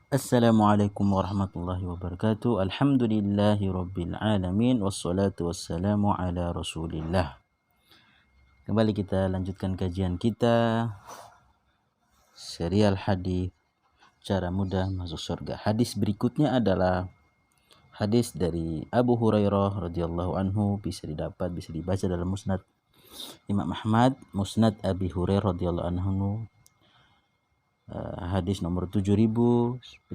Assalamualaikum warahmatullahi wabarakatuh. Alhamdulillahi rabbil alamin. Wassalatu wassalamu ala rasulillah. Kembali kita lanjutkan kajian kita, serial hadis cara mudah masuk surga. Hadis berikutnya adalah hadis dari Abu Hurairah radhiyallahu anhu. Bisa didapat, bisa dibaca dalam Musnad Imam Ahmad, Musnad Abi Hurairah radhiyallahu anhu, hadis nomor 7932.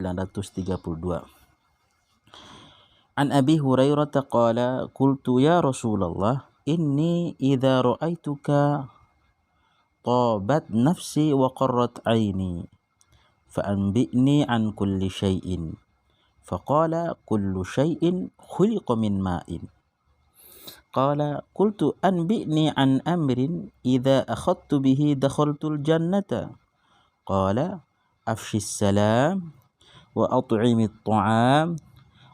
An Abi Hurairah qala qultu ya Rasulullah inni idza ra'aituka tabat nafsi wa qarrat aini fa anbi'ni an kulli syai'in faqala kullu syai'in khuliqa min ma'in qala qultu anbi'ni an amrin idza akhadtu bihi dakhaltul jannata qala afshis salam wa at'imit ta'am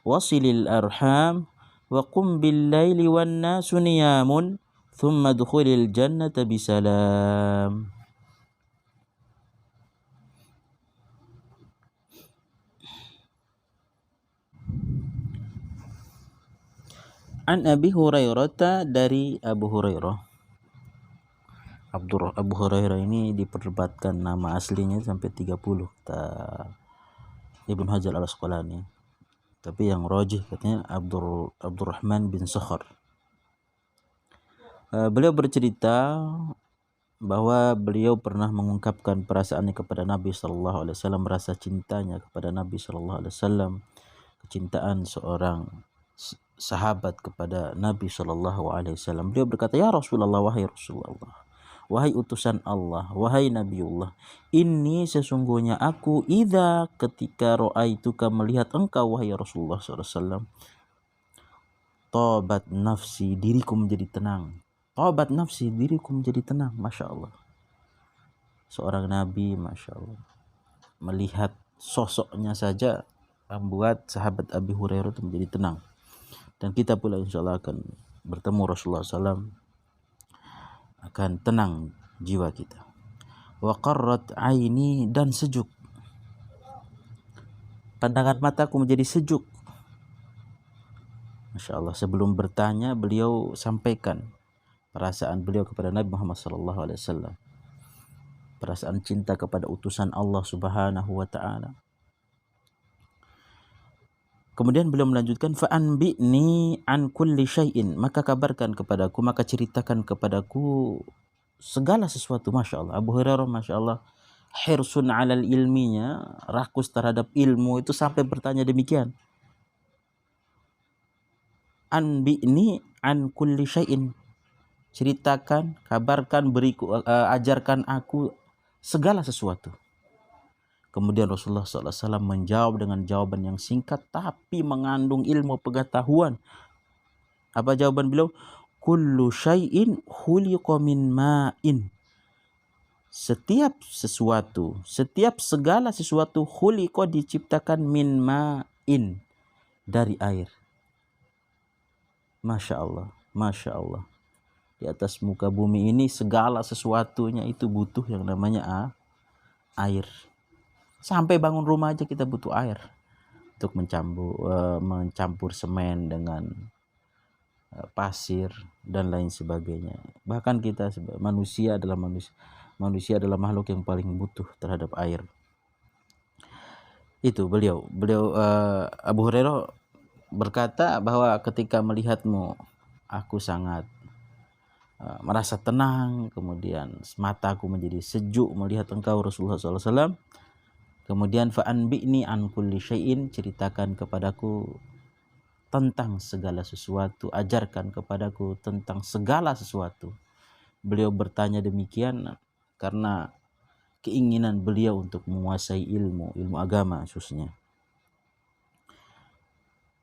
wasilil arham wa qum bil laili wan nasu niyamun thumma dukhulil jannata bisalam. An Abi Hurairah, dari Abu Hurairah. Abu Hurairah ini diperdebatkan nama aslinya sampai 30 kata Ibnu Hajar al-Asqalani. Tapi yang rajih katanya Abdurrahman bin Sakhar. Beliau bercerita bahwa beliau pernah mengungkapkan perasaannya kepada Nabi Sallallahu Alaihi Wasallam, rasa cintanya kepada Nabi Sallallahu Alaihi Wasallam, kecintaan seorang sahabat kepada Nabi Sallallahu Alaihi Wasallam. Beliau berkata, ya Rasulullah, wahai Rasulullah, wahai utusan Allah, wahai Nabiullah, ini sesungguhnya aku ketika ra'aituka melihat engkau wahai Rasulullah SAW, tabat nafsi, diriku menjadi tenang. Tabat nafsi, diriku menjadi tenang. Masya Allah, seorang Nabi, Masya Allah, melihat sosoknya saja membuat sahabat Abi Hurairah itu menjadi tenang. Dan kita pula insya Allah akan bertemu Rasulullah SAW, akan tenang jiwa kita. Wa qarrat aini, dan sejuk, pandangan mataku menjadi sejuk. Masya Allah, sebelum bertanya beliau sampaikan perasaan beliau kepada Nabi Muhammad SAW, perasaan cinta kepada utusan Allah Subhanahu wa Ta'ala. Kemudian beliau melanjutkan, fa anbi'ni an kulli syai'in, maka kabarkan kepadaku, maka ceritakan kepadaku segala sesuatu. Masya Allah, Abu Hurairah Masya Allah hirsun alal ilminya, rakus terhadap ilmu itu sampai bertanya demikian. Anbi'ni an kulli syai'in, ceritakan, kabarkan, beriku, ajarkan aku segala sesuatu. Kemudian Rasulullah SAW menjawab dengan jawaban yang singkat tapi mengandung ilmu pengetahuan. Apa jawaban beliau? Kullu syai'in khuliqa min ma'in. Setiap segala sesuatu khuliqa, diciptakan, min ma'in, dari air. Masya Allah, Masya Allah. Di atas muka bumi ini segala sesuatunya itu butuh yang namanya air. Sampai bangun rumah aja kita butuh air untuk mencampur semen dengan pasir dan lain sebagainya. Bahkan kita manusia adalah makhluk yang paling butuh terhadap air. Itu beliau Abu Hurairah berkata bahwa ketika melihatmu aku sangat merasa tenang, kemudian mataku menjadi sejuk melihat engkau Rasulullah SAW. Kemudian fa anbi'ni an kulli syai'in, ceritakan kepadaku tentang segala sesuatu, ajarkan kepadaku tentang segala sesuatu. Beliau bertanya demikian karena keinginan beliau untuk menguasai ilmu agama khususnya.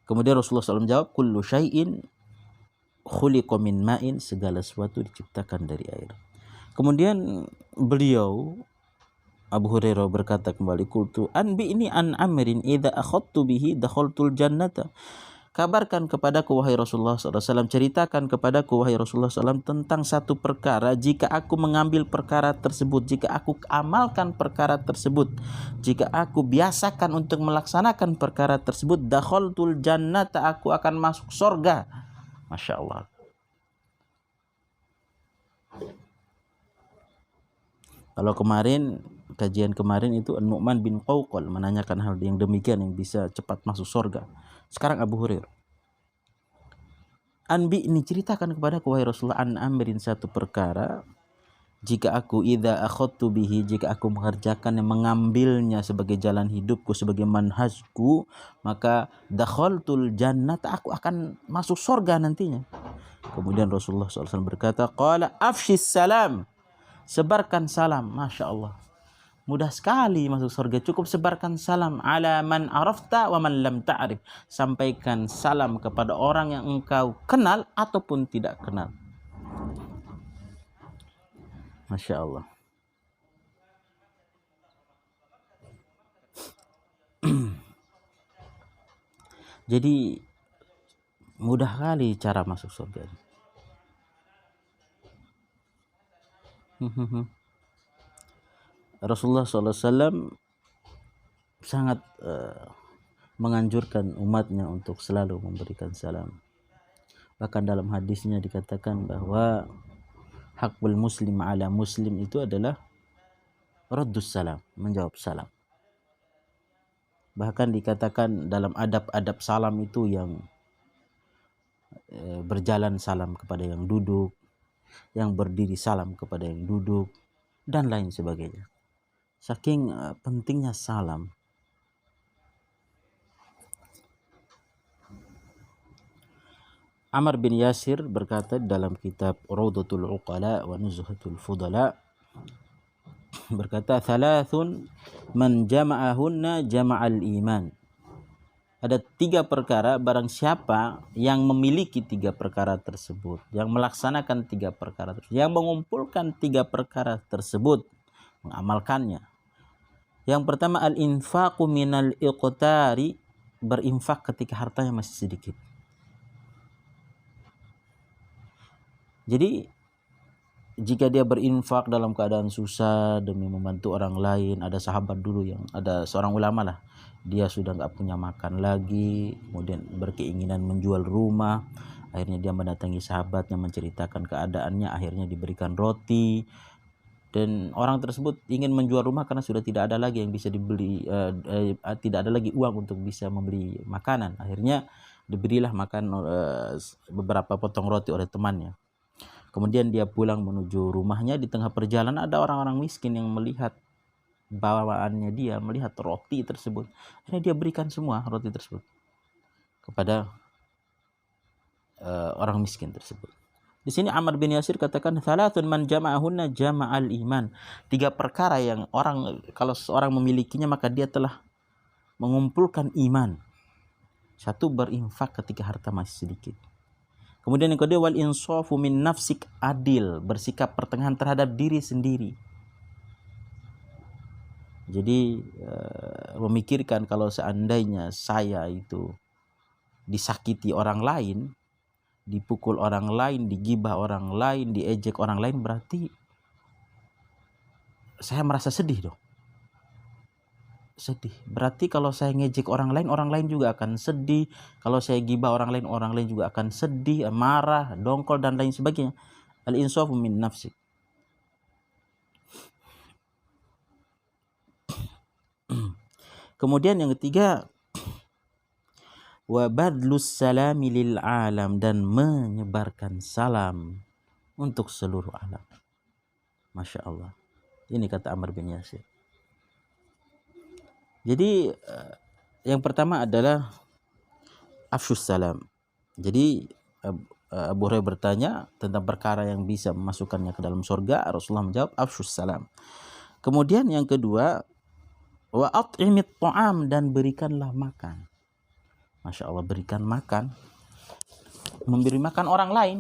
Kemudian Rasulullah SAW jawab, kullu syai'in khuliqa min ma'in, segala sesuatu diciptakan dari air. Kemudian beliau Abu Hurairah berkata kembali, qultu anbi'ni an amrin idza akhadtu bihi dakhaltul jannata. kabarkan kepadaku wahai Rasulullah SAW, ceritakan kepadaku wahai Rasulullah SAW tentang satu perkara, jika aku mengambil perkara tersebut, jika aku amalkan perkara tersebut, jika aku biasakan untuk melaksanakan perkara tersebut, dakhaltul jannata, aku akan masuk surga. Masya Allah. Kalau kemarin, kajian kemarin itu Nu'man bin Qawqal menanyakan hal yang demikian yang bisa cepat masuk surga. Sekarang Abu Hurairah, Anbi ini ceritakan kepada wahai Rasulullah an amrin satu perkara, jika aku idza akhadtu bihi, jika aku mengerjakan yang mengambilnya sebagai jalan hidupku, sebagai manhajku, maka dakhaltul jannata, aku akan masuk surga nantinya. Kemudian Rasulullah SAW berkata, qala afshis salam, sebarkan salam. Masya Allah, mudah sekali masuk surga, cukup sebarkan salam. Ala man arafta wa man lam ta'rif, sampaikan salam kepada orang yang engkau kenal ataupun tidak kenal. Masya Allah. Jadi mudah kali cara masuk surga. Rasulullah SAW sangat menganjurkan umatnya untuk selalu memberikan salam. Bahkan dalam hadisnya dikatakan bahwa hakul muslim ala muslim itu adalah raddus salam, menjawab salam. Bahkan dikatakan dalam adab-adab salam itu yang berjalan salam kepada yang duduk, yang berdiri salam kepada yang duduk, dan lain sebagainya. Saking pentingnya salam. Amr bin Yasir berkata dalam kitab Rawdatul Uqala wa Nuzhatul Fudala, berkata, thalathun man jama'ahunna jama'al iman. Ada 3 perkara, barang siapa yang memiliki 3 perkara tersebut, yang melaksanakan 3 perkara tersebut, yang mengumpulkan 3 perkara tersebut, mengamalkannya. Yang pertama, al-infaqu minal iqtari, berinfak ketika hartanya masih sedikit. Jadi jika dia berinfak dalam keadaan susah demi membantu orang lain, ada sahabat dulu yang, ada seorang ulama lah, dia sudah nggak punya makan lagi, kemudian berkeinginan menjual rumah, akhirnya dia mendatangi sahabatnya menceritakan keadaannya, akhirnya diberikan roti, dan orang tersebut ingin menjual rumah karena sudah tidak ada lagi yang bisa dibeli, tidak ada lagi uang untuk bisa membeli makanan. Akhirnya diberilah makan beberapa potong roti oleh temannya. Kemudian dia pulang menuju rumahnya, di tengah perjalanan ada orang-orang miskin yang melihat bawaannya dia, melihat roti tersebut. Akhirnya dia berikan semua roti tersebut kepada orang miskin tersebut. Di sini Amr bin Yasir katakan, thalathun man jama'ahunna jama'al iman. 3 perkara yang orang, kalau seorang memilikinya maka dia telah mengumpulkan iman. 1, berinfak ketika harta masih sedikit. Kemudian yang kedua, wal insafu min nafsik, adil, bersikap pertengahan terhadap diri sendiri. Jadi memikirkan kalau seandainya saya itu disakiti orang lain, dipukul orang lain, digibah orang lain, diejek orang lain, berarti saya merasa sedih dong. Sedih. Berarti kalau saya ngejek orang lain juga akan sedih. Kalau saya gibah orang lain juga akan sedih, marah, dongkol, dan lain sebagainya. Al-insafu min nafsik. Kemudian yang ketiga, wa badlus salami lil alam, dan menyebarkan salam untuk seluruh alam. Masya Allah. Ini kata Amr bin Yasir. Jadi yang pertama adalah afshus salam. Jadi Abu Hurairah bertanya tentang perkara yang bisa memasukkannya ke dalam surga. Rasulullah menjawab afshus salam. Kemudian yang kedua, wa at'imit ta'am, dan berikanlah makan. Masya Allah, berikan makan, memberi makan orang lain.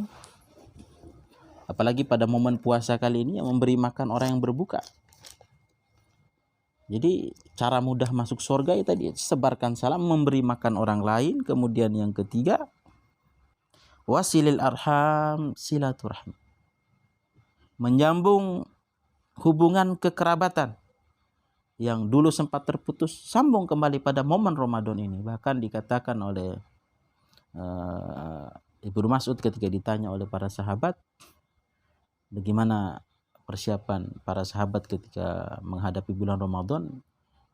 Apalagi pada momen puasa kali ini, yang memberi makan orang yang berbuka. Jadi cara mudah masuk surga itu tadi sebarkan salam, memberi makan orang lain, kemudian yang ketiga wasilil arham, silaturahmi, menyambung hubungan kekerabatan yang dulu sempat terputus, sambung kembali pada momen Ramadan ini. Bahkan dikatakan oleh Ibnu Mas'ud ketika ditanya oleh para sahabat, bagaimana persiapan para sahabat ketika menghadapi bulan Ramadan.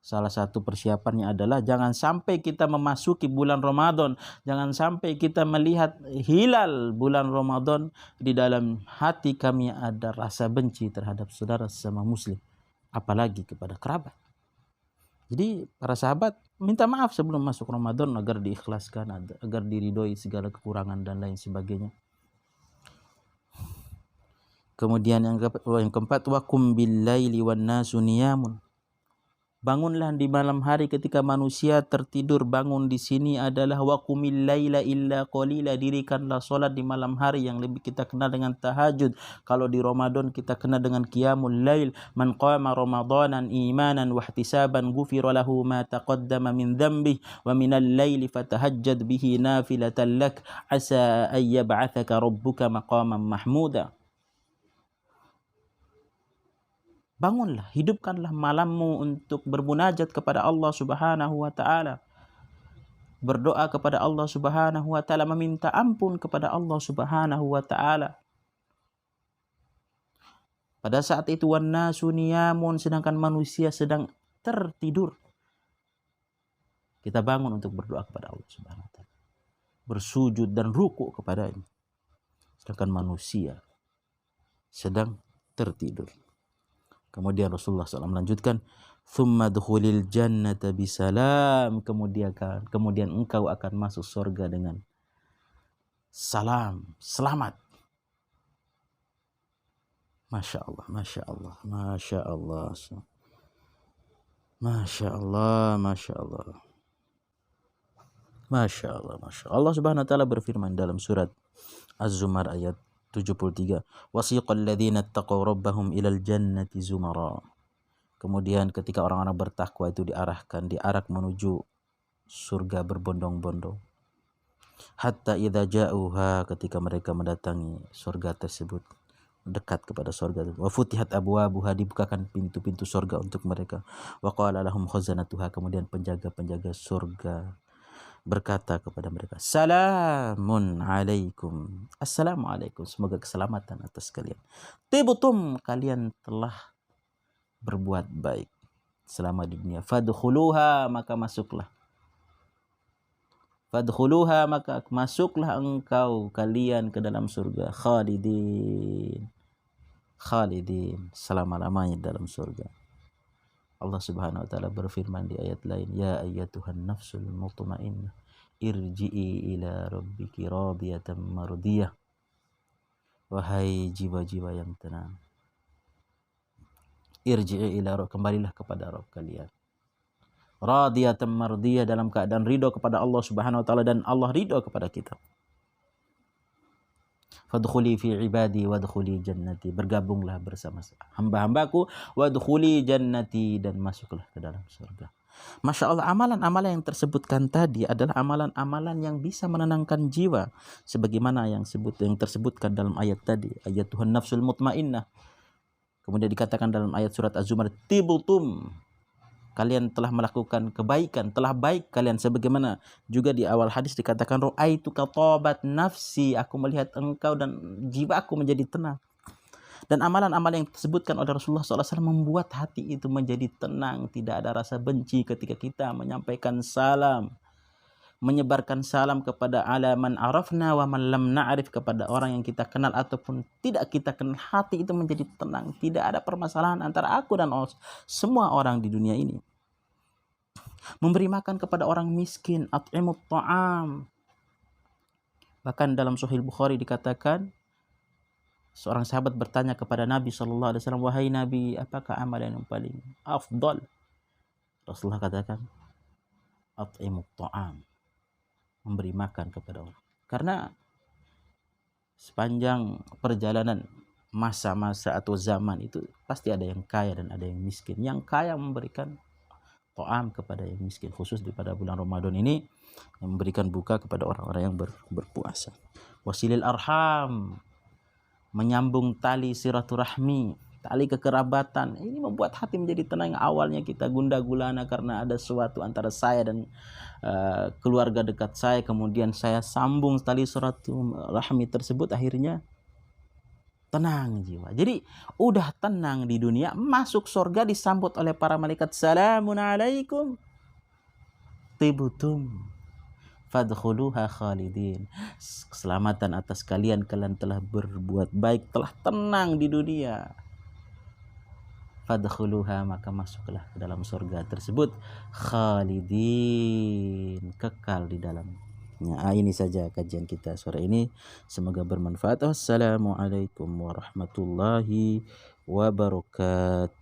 Salah satu persiapannya adalah jangan sampai kita memasuki bulan Ramadan, jangan sampai kita melihat hilal bulan Ramadan di dalam hati kami ada rasa benci terhadap saudara sesama muslim, apalagi kepada kerabat. Jadi para sahabat minta maaf sebelum masuk Ramadan agar diikhlaskan, agar diridhoi segala kekurangan dan lain sebagainya. Kemudian yang keempat, wakum bil laili wan nasu niyamun. Bangunlah di malam hari ketika manusia tertidur. Bangun di sini adalah waqumil laila illa qalila, dirikanlah solat di malam hari yang lebih kita kenal dengan tahajud. Kalau di Ramadan kita kenal dengan qiyamul lail. Man qama ramadanan imanan wa ihtisaban ghufira lahu ma taqaddama min dhanbihi wa minal laili fatahajjad bihi nafilatan lak asa ay yab'athaka rabbuka maqaman mahmuda. Bangunlah, hidupkanlah malammu untuk bermunajat kepada Allah Subhanahu wa taala. Berdoa kepada Allah Subhanahu wa taala, meminta ampun kepada Allah Subhanahu wa taala. Pada saat itu wannasu niyamun, sedangkan manusia sedang tertidur. Kita bangun untuk berdoa kepada Allah Subhanahu wa taala, bersujud dan rukuk kepadanya. Sedangkan manusia sedang tertidur. Kemudian Rasulullah SAW melanjutkan, "Tsumma dukhulil jannata bisalam." Kemudian engkau akan masuk surga dengan salam, selamat. Masya Allah, Masya Allah, Masya Allah, Masya Allah, Masya Allah, Masya Allah, Masya Allah. Allah Subhanahu wa taala berfirman dalam surat Az-Zumar ayat 73, wasiqal ladzina taqaw rabbahum ilal jannati zumara. Kemudian ketika orang-orang bertakwa itu diarak menuju surga berbondong-bondong. Hatta idza ja'uha, ketika mereka mendatangi surga tersebut, dekat kepada surga itu. Wa futihat abwabuha, dibukakan pintu-pintu surga untuk mereka. Wa qala lahum khazanatuha, kemudian penjaga-penjaga surga berkata kepada mereka, salamun alaikum, assalamualaikum, semoga keselamatan atas kalian. Tibtum, kalian telah berbuat baik selama di dunia. Fadkhuluha, maka masuklah. Fadkhuluha, maka masuklah engkau kalian ke dalam surga. Khalidin, khalidin, selama-lamanya dalam surga. Allah Subhanahu wa taala berfirman di ayat lain, ya ayyatuhan nafsul mutmainnah irji'i ila rabbiki radiyatan mardiyah. Wahai jiwa-jiwa yang tenang, irji'i ila rabb, kembalilah kepada Rabb kalian. Radiyatan mardiyah, dalam keadaan ridho kepada Allah Subhanahu wa taala dan Allah ridho kepada kita. Fadkhuli fi ibadi wadkhuli jannati, bergabunglah bersama hamba-hambaku, wadkhuli jannati, dan masuklah ke dalam surga. Masya Allah, amalan-amalan yang tersebutkan tadi adalah amalan-amalan yang bisa menenangkan jiwa, sebagaimana yang tersebutkan dalam ayat tadi, ayat Tuhan nafsul mutmainnah. Kemudian dikatakan dalam ayat surat Az-Zumar, tibtum, kalian telah melakukan kebaikan, telah baik kalian, sebagaimana juga di awal hadis dikatakan, ra'aituka tabat nafsi, aku melihat engkau dan jiwaku menjadi tenang. Dan amalan-amalan yang disebutkan oleh Rasulullah SAW membuat hati itu menjadi tenang, tidak ada rasa benci ketika kita menyampaikan salam, menyebarkan salam kepada alaman arafna wa man lam na'rif, kepada orang yang kita kenal ataupun tidak kita kenal, hati itu menjadi tenang, tidak ada permasalahan antara aku dan semua orang di dunia ini. Memberi makan kepada orang miskin, at'imut ta'am. Bahkan dalam Sahih Bukhari dikatakan, seorang sahabat bertanya kepada Nabi SAW, wahai Nabi, apakah amalan yang paling afdal? Rasulullah katakan, at'imut ta'am, memberi makan kepada orang. Karena sepanjang perjalanan masa-masa atau zaman itu pasti ada yang kaya dan ada yang miskin. Yang kaya memberikan to'am kepada yang miskin, khusus di pada bulan Ramadan ini, yang memberikan buka kepada orang-orang yang berpuasa. Wasilil arham, menyambung tali silaturahmi, tali kekerabatan. Ini membuat hati menjadi tenang. Awalnya kita gundah gulana karena ada sesuatu antara saya dan keluarga dekat saya, kemudian saya sambung tali silaturahmi tersebut, akhirnya tenang jiwa. Jadi udah tenang di dunia, masuk surga disambut oleh para malaikat, salamun alaikum tibtum fadkhuluha khalidin. Keselamatan atas kalian, kalian telah berbuat baik, telah tenang di dunia. Fadkhuluha, maka masuklah ke dalam surga tersebut, khalidin, kekal di dalam. Ini saja kajian kita sore ini, semoga bermanfaat. Wassalamualaikum warahmatullahi wabarakatuh.